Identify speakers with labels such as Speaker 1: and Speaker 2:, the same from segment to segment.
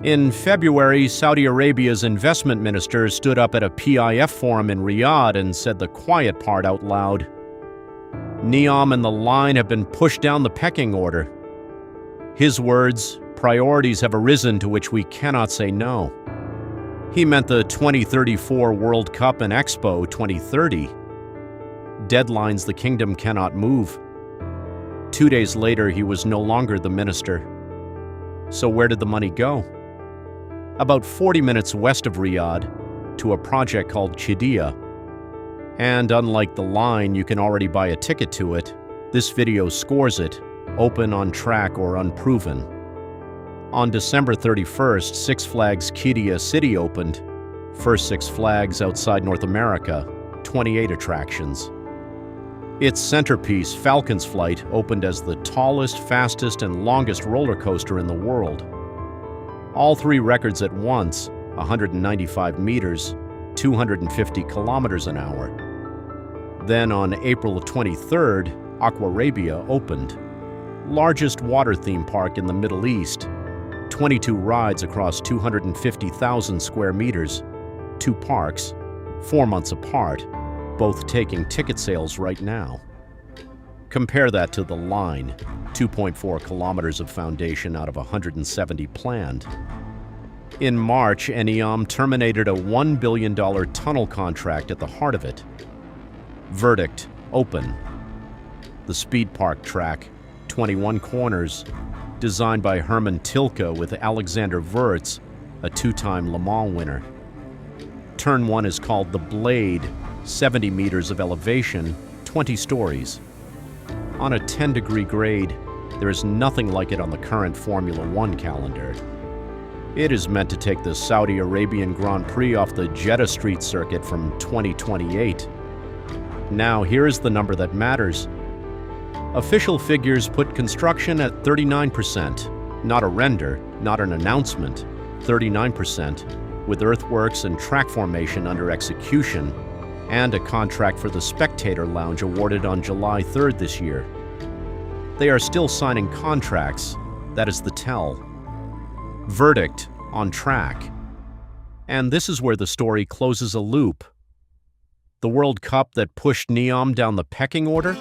Speaker 1: In February, Saudi Arabia's investment minister stood up at a PIF forum in Riyadh and said the quiet part out loud. NEOM and The Line have been pushed down the pecking order. His words, priorities have arisen to which we cannot say no. He meant the 2034 World Cup and Expo 2030. Deadlines the kingdom cannot move. 2 days later, he was no longer the minister. So where did the money go? About 40 minutes west of Riyadh, to a project called Qiddiya. And unlike The Line, you can already buy a ticket to it. This video scores it, open, on track, or unproven. On December 31st, Six Flags Qiddiya City opened. First Six Flags outside North America, 28 attractions. Its centerpiece, Falcons Flight, opened as the tallest, fastest, and longest roller coaster in the world. All three records at once, 195 meters, 250 kilometers an hour. Then on April 23rd, Aquarabia opened. Largest water theme park in the Middle East. 22 rides across 250,000 square meters. 2 parks, 4 months apart, both taking ticket sales right now. Compare that to The Line, 2.4 kilometers of foundation out of 170 planned. In March, NEOM terminated a $1 billion tunnel contract at the heart of it. Verdict, open. The speed park track, 21 corners, designed by Herman Tilke with Alexander Wurz, a 2-time Le Mans winner. Turn 1 is called the Blade, 70 meters of elevation, 20 stories. On a 10-degree grade, there is nothing like it on the current Formula One calendar. It is meant to take the Saudi Arabian Grand Prix off the Jeddah Street circuit from 2028. Now, here is the number that matters. Official figures put construction at 39%, not a render, not an announcement, 39%, with earthworks and track formation under execution, and a contract for the Spectator Lounge awarded on July 3rd this year. They are still signing contracts, that is the tell. Verdict, on track. And this is where the story closes a loop. The World Cup that pushed NEOM down the pecking order?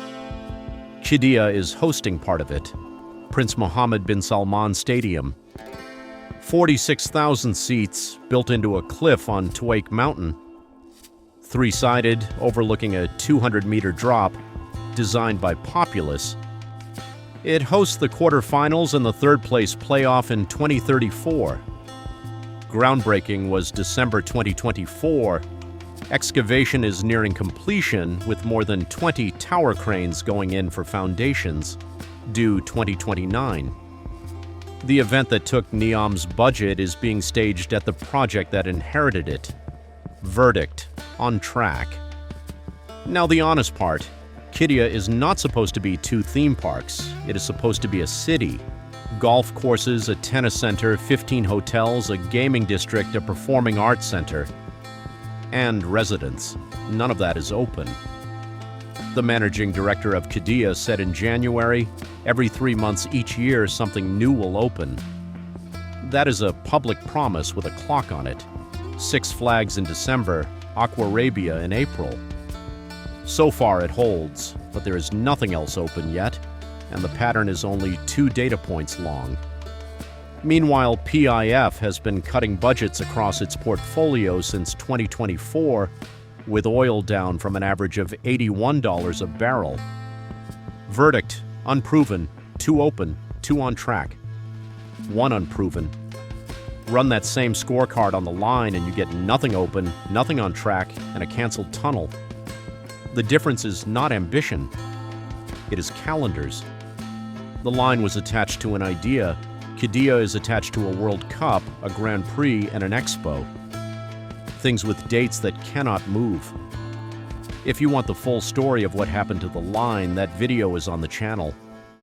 Speaker 1: Qiddiya is hosting part of it. Prince Mohammed bin Salman Stadium. 46,000 seats built into a cliff on Tuwaiq Mountain. 3-sided, overlooking a 200-meter drop, designed by Populous. It hosts the quarterfinals and the third-place playoff in 2034. Groundbreaking was December 2024. Excavation is nearing completion, with more than 20 tower cranes going in for foundations, due 2029. The event that took NEOM's budget is being staged at the project that inherited it. Verdict, on track. Now the honest part, Qiddiya is not supposed to be 2 theme parks. It is supposed to be a city. Golf courses, a tennis center, 15 hotels, a gaming district, a performing arts center. And residents. None of that is open. The managing director of Qiddiya said in January, every 3 months each year something new will open. That is a public promise with a clock on it. Six Flags in December, Aquarabia in April. So far it holds, but there is nothing else open yet, and the pattern is only 2 data points long. Meanwhile, PIF has been cutting budgets across its portfolio since 2024, with oil down from an average of $81 a barrel. Verdict, unproven, 2 open, 2 on track. 1 unproven. Run that same scorecard on The Line and you get nothing open, nothing on track, and a canceled tunnel. The difference is not ambition. It is calendars. The Line was attached to an idea. Qiddiya is attached to a World Cup, a Grand Prix, and an Expo. Things with dates that cannot move. If you want the full story of what happened to The Line, that video is on the channel.